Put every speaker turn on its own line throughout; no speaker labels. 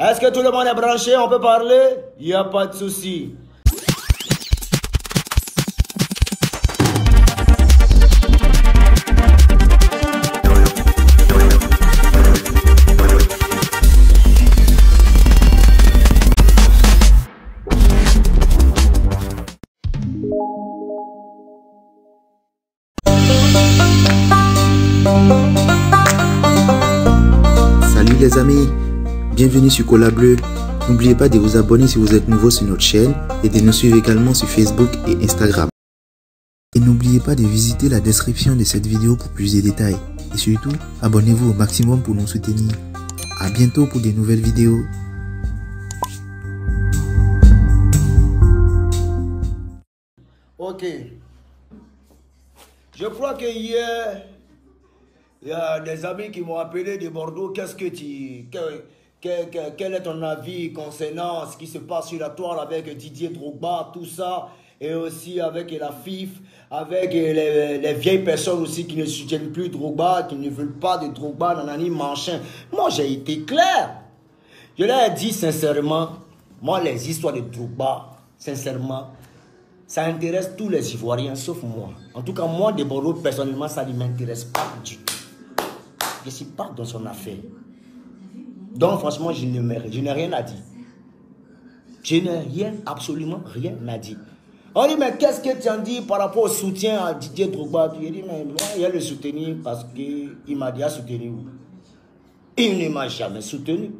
Est-ce que tout le monde est branché? On peut parler? Il n'y a pas de souci.
Salut les amis, bienvenue sur Cola Bleu. N'oubliez pas de vous abonner si vous êtes nouveau sur notre chaîne et de nous suivre également sur Facebook et Instagram. Et n'oubliez pas de visiter la description de cette vidéo pour plus de détails. Et surtout, abonnez-vous au maximum pour nous soutenir. A bientôt pour de nouvelles vidéos.
Ok. Je crois que hier, il y a des amis qui m'ont appelé de Bordeaux. Qu'est-ce que quel est ton avis concernant ce qui se passe sur la toile avec Didier Drogba, tout ça, et aussi avec la FIF, avec les vieilles personnes aussi qui ne soutiennent plus Drogba, qui ne veulent pas de Drogba, nanani, machin. Moi, j'ai été clair. Je leur ai dit sincèrement, moi, les histoires de Drogba, sincèrement, ça intéresse tous les Ivoiriens, sauf moi. En tout cas, moi, de Bordeaux, personnellement, ça ne m'intéresse pas du tout. Je ne suis pas dans son affaire. Donc, franchement, je n'ai rien à dire. Je n'ai rien, absolument rien à dire. On dit, mais qu'est-ce que tu en dis par rapport au soutien à Didier Drogba? Il dit, mais moi, il a le soutenir parce qu'il m'a déjà soutenu. Il ne m'a jamais soutenu.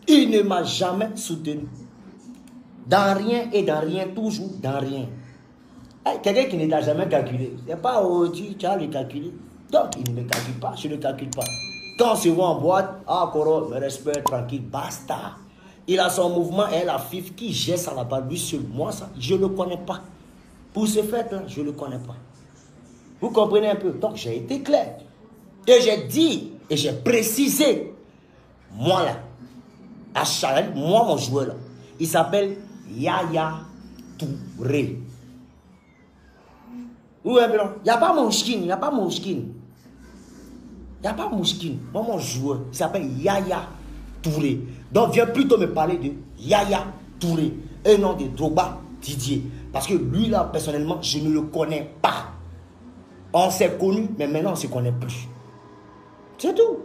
Il ne m'a jamais soutenu. Dans rien et dans rien, toujours dans rien. Quelqu'un qui ne t'a jamais calculé. C'est pas, oh, tu as le calculé. Donc, il ne me calcule pas, je ne le calcule pas. Quand on se voit en boîte, ah, Koro, me respect, tranquille, basta. Il a son mouvement et la FIF qui gère ça là-bas, lui seul. Moi, ça, je ne le connais pas. Pour ce fait-là, je ne le connais pas. Vous comprenez un peu? Donc, j'ai été clair. Et j'ai dit, et j'ai précisé, moi là, à Charles, moi, mon joueur là, il s'appelle Yaya Touré. Où est blanc? Il n'y a pas Mouchkine, il n'y a pas Mouchkine. Il n'y a pas Mouchkine. Moi, mon joueur, il s'appelle Yaya Touré. Donc, viens plutôt me parler de Yaya Touré et non de Drogba Didier. Parce que lui, là, personnellement, je ne le connais pas. On s'est connu, mais maintenant, on ne se connaît plus. C'est tout.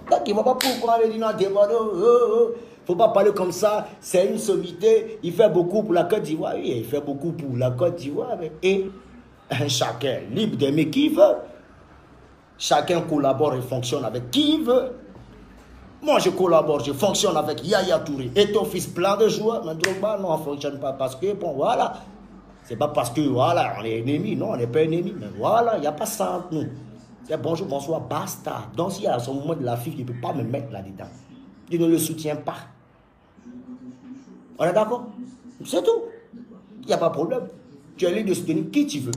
Donc, il ne va pas pourquoi on dit non, il ne faut pas parler comme ça. C'est une sommité. Il fait beaucoup pour la Côte d'Ivoire. Oui, il fait beaucoup pour la Côte d'Ivoire. Et chacun libre d'aimer qui veut. Chacun collabore et fonctionne avec qui il veut. Moi, je collabore, je fonctionne avec Yaya Touré. Et ton fils plein de joueurs, mais Drogba, non, on ne fonctionne pas parce que, bon, voilà. C'est pas parce que, voilà, on est ennemis. Non, on n'est pas ennemis. Mais voilà, il n'y a pas ça entre nous. C'est bonjour, bonsoir, basta. Donc, s'il y a son moment de la fille, il ne peut pas me mettre là-dedans. Il ne le soutient pas. On est d'accord? C'est tout. Il n'y a pas de problème. Tu es libre de soutenir qui tu veux.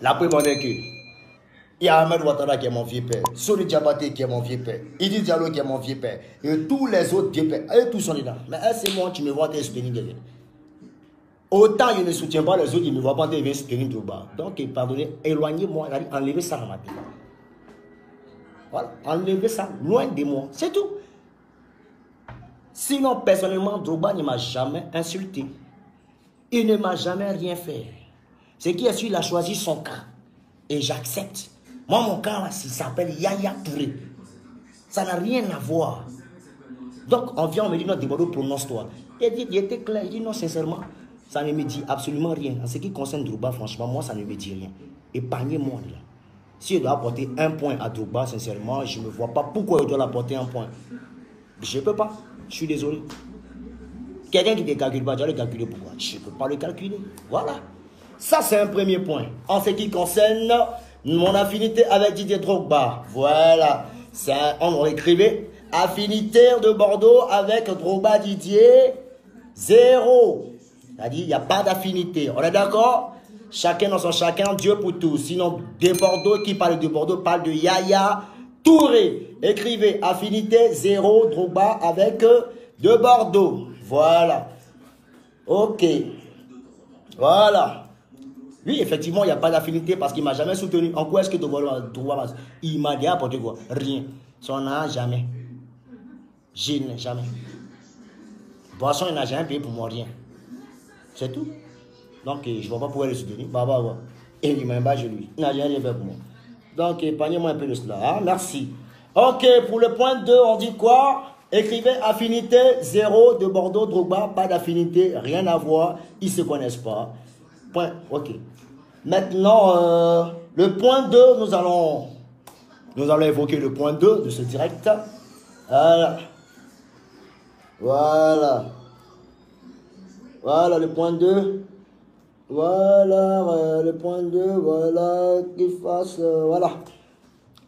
La preuve est que il y a Ahmed Ouattara qui est mon vieux père, Soni Diabaté qui est mon vieux père, Idi Diallo qui est mon vieux père, et tous les autres vieux pères, eux tous sont dedans. Mais c'est moi qui me vois te soutenir derrière. Autant je ne soutiens pas les autres, ils ne me voient pas te soutenir Drogba. Donc, pardonnez, éloignez-moi, enlevez ça dans ma tête. Voilà, enlevez ça loin de moi, c'est tout. Sinon, personnellement, Drogba ne m'a jamais insulté. Il ne m'a jamais rien fait. C'est qui est sûr, il a choisi son cas. Et j'accepte. Moi, mon cas, là, il s'appelle Yaya Touré. Ça n'a rien à voir. Donc, on vient, on me dit, non, Bordeaux, prononce-toi. Il était clair, il dit, non, sincèrement, ça ne me dit absolument rien. En ce qui concerne Drogba, franchement, moi, ça ne me dit rien. Épargnez-moi, là. Si je dois apporter un point à Drogba, sincèrement, je ne vois pas pourquoi je dois l'apporter un point. Je ne peux pas. Je suis désolé. Quelqu'un qui ne calcule pas, je dois le calculer pourquoi? Je ne peux pas le calculer. Voilà. Ça, c'est un premier point. En ce qui concerne mon affinité avec Didier Drogba. Voilà. On écrivait affinité de Bordeaux avec Drogba Didier, 0. C'est-à-dire, il n'y a pas d'affinité. On est d'accord? Chacun dans son chacun, Dieu pour tous. Sinon, de Bordeaux, qui parle de Bordeaux, parle de Yaya Touré. Écrivez affinité 0 Drogba avec de Bordeaux. Voilà. Ok. Voilà. Oui, effectivement, il n'y a pas d'affinité parce qu'il ne m'a jamais soutenu. En quoi est-ce que Drogba, il m'a dit apporté quoi? Rien. Ça n'a jamais. Jamais. Boisson, il n'a jamais payé pour moi rien. C'est tout. Donc, je ne vois pas pourquoi le soutenir. Et il m'a battu lui. Il n'a rien fait pour moi. Donc, épargnez-moi un peu de cela. Hein? Merci. Ok, pour le point 2, on dit quoi? Écrivez affinité 0 de Bordeaux, Drogba. Pas d'affinité, rien à voir. Ils ne se connaissent pas. Point. Ok. Maintenant, le point 2, nous allons évoquer le point 2 de ce direct. Voilà. Voilà le point 2. Voilà le point 2. Voilà qu'il fasse. Voilà.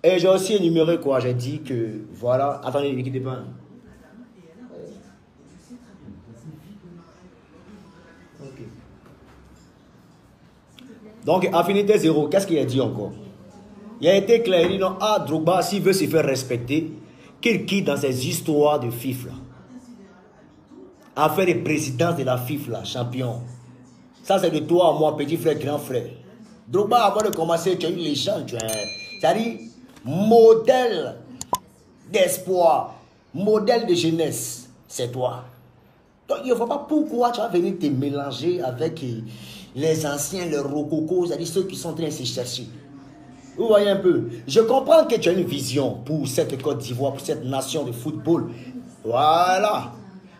Et j'ai aussi énuméré quoi. J'ai dit que. Voilà. Attendez, ne quittez pas. Okay. Donc, affinité 0. Qu'est-ce qu'il a dit encore? Il a été clair. Il dit non. Ah, Drogba, s'il veut se faire respecter, qu'il quitte dans ces histoires de FIFA là. À faire les présidences de la FIFA là, champion. Ça, c'est de toi, moi, petit frère, grand frère. Drogba, avant de commencer, tu as eu les gens, c'est-à-dire modèle d'espoir, modèle de jeunesse, c'est toi. Donc, il ne faut pas pourquoi tu vas venir te mélanger avec les anciens, les rococos, c'est-à-dire ceux qui sont en train de se chercher. Vous voyez un peu. Je comprends que tu as une vision pour cette Côte d'Ivoire, pour cette nation de football. Voilà.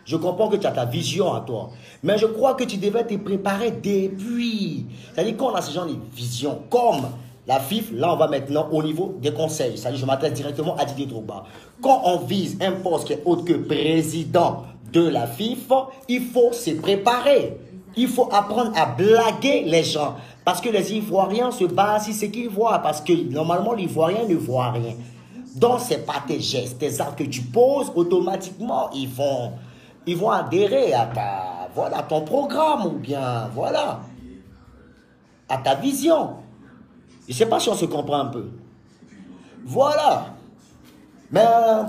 Je comprends que tu as ta vision à toi. Mais je crois que tu devais te préparer depuis. C'est-à-dire qu'on a ce genre de vision. Comme la FIFA, là on va maintenant au niveau des conseils. C'est-à-dire je m'adresse directement à Didier Drogba. Quand on vise un poste qui est autre que président de la FIFA, il faut se préparer. Il faut apprendre à blaguer les gens. Parce que les Ivoiriens se basent sur ce qu'ils voient. Parce que normalement l'Ivoirien ne voit rien. Donc ce n'est pas tes gestes, tes actes que tu poses, automatiquement ils vont adhérer à à ton programme ou bien, voilà, à ta vision. Je ne sais pas si on se comprend un peu. Voilà. Mais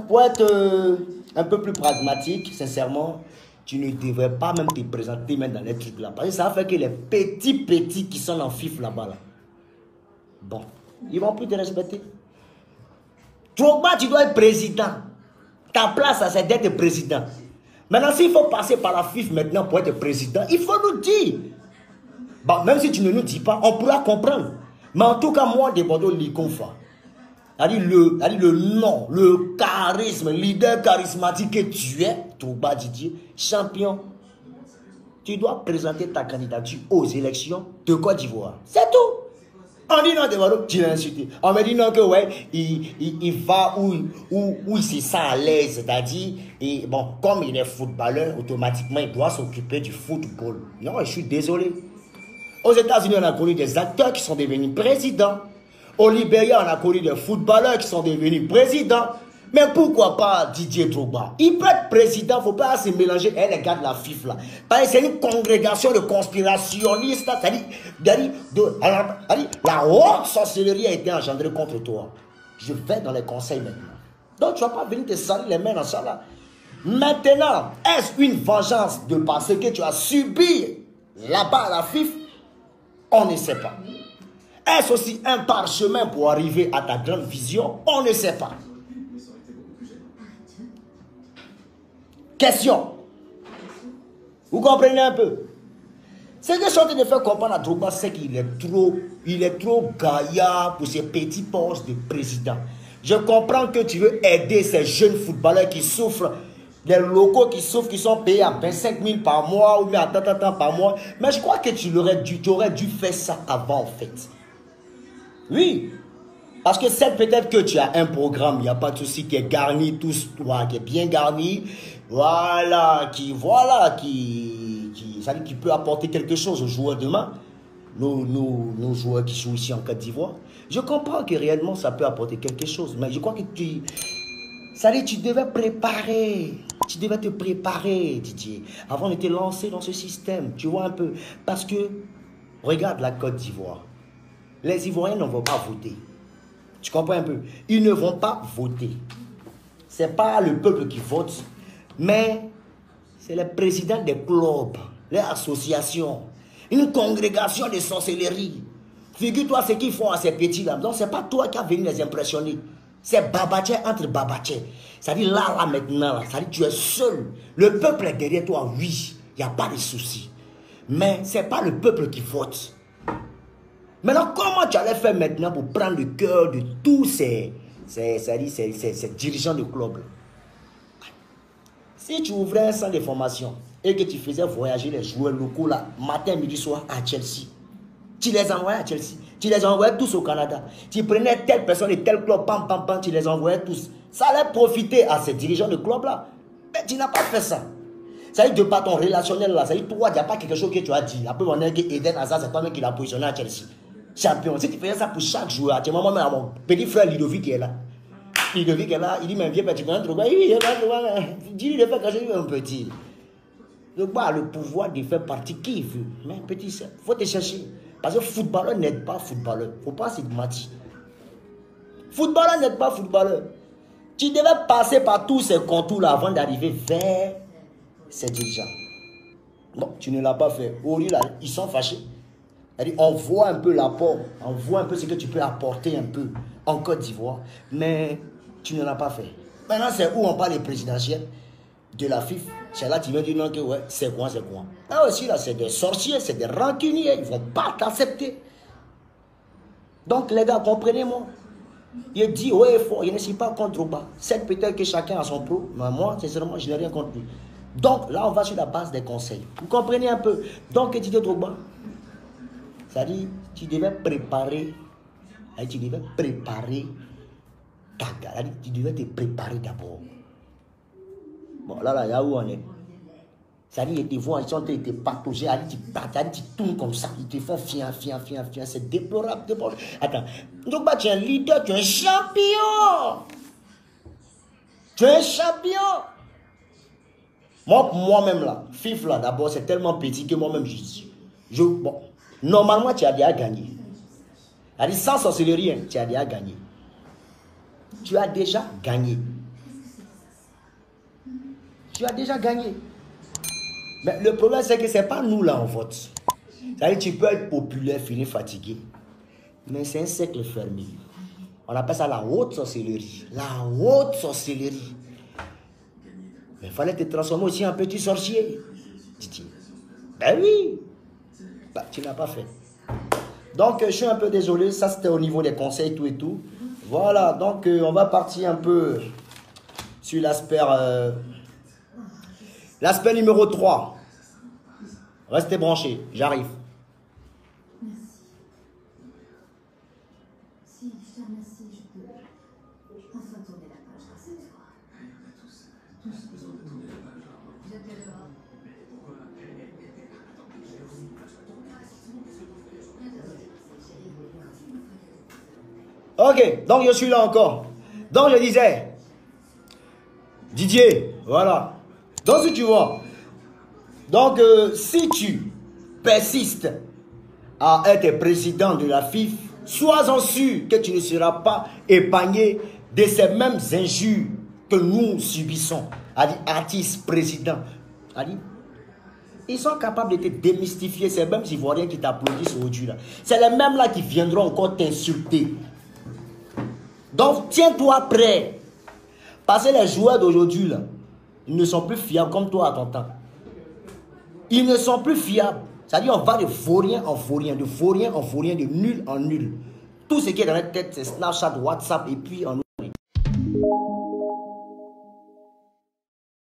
pour être un peu plus pragmatique, sincèrement, tu ne devrais pas même te présenter même dans les trucs là. Parce que ça fait que les petits qui sont en FIFA là-bas, là, bon, ils ne vont plus te respecter. Drogba, tu dois être président. Ta place, c'est d'être président. Maintenant, s'il faut passer par la FIFA maintenant pour être président, il faut nous dire. Bon, même si tu ne nous dis pas, on pourra comprendre. Mais en tout cas, moi, de Bordeaux, Likonfa, le nom, le charisme, leader charismatique que tu es, Drogba Didier, champion, tu dois présenter ta candidature aux élections de Côte d'Ivoire. C'est tout. On dit non, de Bordeaux, tu l'as insulté. On me dit non, que ouais, il va où il se sent à l'aise. C'est-à-dire, bon, comme il est footballeur, automatiquement, il doit s'occuper du football. Non, je suis désolé. Aux États-Unis, on a connu des acteurs qui sont devenus présidents. Au Libéria, on a connu des footballeurs qui sont devenus présidents. Mais pourquoi pas Didier Drogba? Il peut être président, il ne faut pas se mélanger avec les gars de la FIFA là. Parce que c'est une congrégation de conspirationnistes. C'est-à-dire, la haute sorcellerie a été engendrée contre toi. Je vais dans les conseils maintenant. Donc tu ne vas pas venir te salir les mains dans ça là. Maintenant, est-ce une vengeance de parce que tu as subi là-bas à la FIFA? On ne sait pas. Est-ce aussi un parchemin pour arriver à ta grande vision? On ne sait pas. Question. Vous comprenez un peu? Ce que je suis en train de faire comprendre à Drogba, c'est qu'il est trop gaillard pour ces petits postes de président. Je comprends que tu veux aider ces jeunes footballeurs qui souffrent, des locaux qui souffrent, qui sont payés à 25 000 par mois ou bien à tant par mois. Mais je crois que tu aurais dû faire ça avant en fait. Oui. Parce que c'est peut-être que tu as un programme, il n'y a pas de souci, qui est garni, tout, qui est bien garni. Voilà, qui peut apporter quelque chose aux joueurs demain. Nos joueurs qui jouent ici en Côte d'Ivoire. Je comprends que réellement ça peut apporter quelque chose. Mais je crois que tu devais préparer. Tu devais te préparer, Didier, avant de te lancer dans ce système. Tu vois un peu. Parce que, regarde la Côte d'Ivoire. Les Ivoiriens ne vont pas voter. Tu comprends un peu? Ils ne vont pas voter. Ce n'est pas le peuple qui vote, mais c'est les présidents des clubs, les associations, une congrégation de sorcellerie. Figure-toi ce qu'ils font à ces petits-là. Donc, ce n'est pas toi qui as venu les impressionner. C'est Babaché entre Babaché. C'est-à-dire là maintenant, là, c'est-à-dire tu es seul. Le peuple est derrière toi, oui. Il n'y a pas de souci. Mais ce n'est pas le peuple qui vote. Maintenant, comment tu allais faire maintenant pour prendre le cœur de tous ces dirigeants de club? Si tu ouvrais un centre de formation et que tu faisais voyager les joueurs locaux là, matin, midi, soir à Chelsea, tu les envoyais à Chelsea, tu les envoyais tous au Canada, tu prenais telle personne et tel club, pam, pam, pam, tu les envoyais tous. Ça allait profiter à ces dirigeants de club là. Mais tu n'as pas fait ça. Ça veut dire de par ton relationnel là, ça veut dire toi, il n'y a pas quelque chose que tu as dit. La preuve en est que Eden Hazard, c'est toi-même qui l'a positionné à Chelsea. Champion. Si tu faisais ça pour chaque joueur, actuellement, moi, mon petit frère Ludovic qui est là. Ludovic est là, il dit, mais viens, tu connais trop bien. Oui, dis-lui de faire quand je dis un petit. Donc, bah, le pouvoir de faire partie qui il veut. Mais petit, il faut te chercher. Parce que footballeur n'aide pas footballeur. Il ne faut pas se mentir. Footballeur n'aide pas footballeur. Tu devais passer par tous ces contours-là avant d'arriver vers ces dirigeants. Non, tu ne l'as pas fait. Aujourd'hui, là, ils sont fâchés. On voit un peu l'apport, on voit un peu ce que tu peux apporter un peu en Côte d'Ivoire, mais tu ne l'as pas fait. Maintenant, c'est où on parle des présidentielles de la FIFA. C'est là que tu viens dire non, que ouais, c'est quoi, c'est quoi. Là aussi, là, c'est des sorciers, c'est des rancuniers, ils ne vont pas t'accepter. Donc, les gars, comprenez-moi. Il dit, ouais, fort, il ne suis pas contre Drogba. C'est peut-être que chacun a son pro, mais moi, sincèrement, je n'ai rien contre lui. Donc, là, on va sur la base des conseils. Vous comprenez un peu. Donc, Didier Drogba, c'est-à-dire, tu devais préparer ta gare. Tu devais te préparer d'abord. Bon, là, il y a où on est. C'est-à-dire, ils te voient, ils sont en train de te patauger, tu tournes comme ça, ils te font fian, c'est déplorable. Attends, donc, tu es un leader, tu es un champion. Tu es un champion. Moi-même, là, FIFA, là, d'abord, c'est tellement petit que moi-même, bon. Normalement, tu as déjà gagné. C'est-à-dire, sans sorcellerie, tu as déjà gagné. Tu as déjà gagné. Tu as déjà gagné. Mais le problème, c'est que ce n'est pas nous là, on vote. C'est-à-dire, tu peux être populaire, finir fatigué. Mais c'est un cercle fermé. On appelle ça la haute sorcellerie. La haute sorcellerie. Mais il fallait te transformer aussi en petit sorcier. Ben oui. Bah, tu n'as pas fait. Donc, je suis un peu désolé. Ça, c'était au niveau des conseils, tout et tout. Voilà. Donc, on va partir un peu sur l'aspect numéro 3. Restez branchés. J'arrive. Ok, donc je suis là encore. Donc je disais, Didier, voilà. Donc si tu vois, donc si tu persistes à être président de la FIFA, sois-en sûr que tu ne seras pas épargné de ces mêmes injures que nous subissons. Artistes, présidents. Ils sont capables de te démystifier, ces mêmes Ivoiriens qui t'applaudissent aujourd'hui là. C'est les mêmes là qui viendront encore t'insulter. Donc, tiens-toi prêt. Parce que les joueurs d'aujourd'hui, là, ils ne sont plus fiables comme toi à ton temps. Ils ne sont plus fiables. C'est-à-dire, on va de vaurien en vaurien, de vaurien en vaurien, de nul en nul. Tout ce qui est dans la tête, c'est Snapchat, WhatsApp, et puis on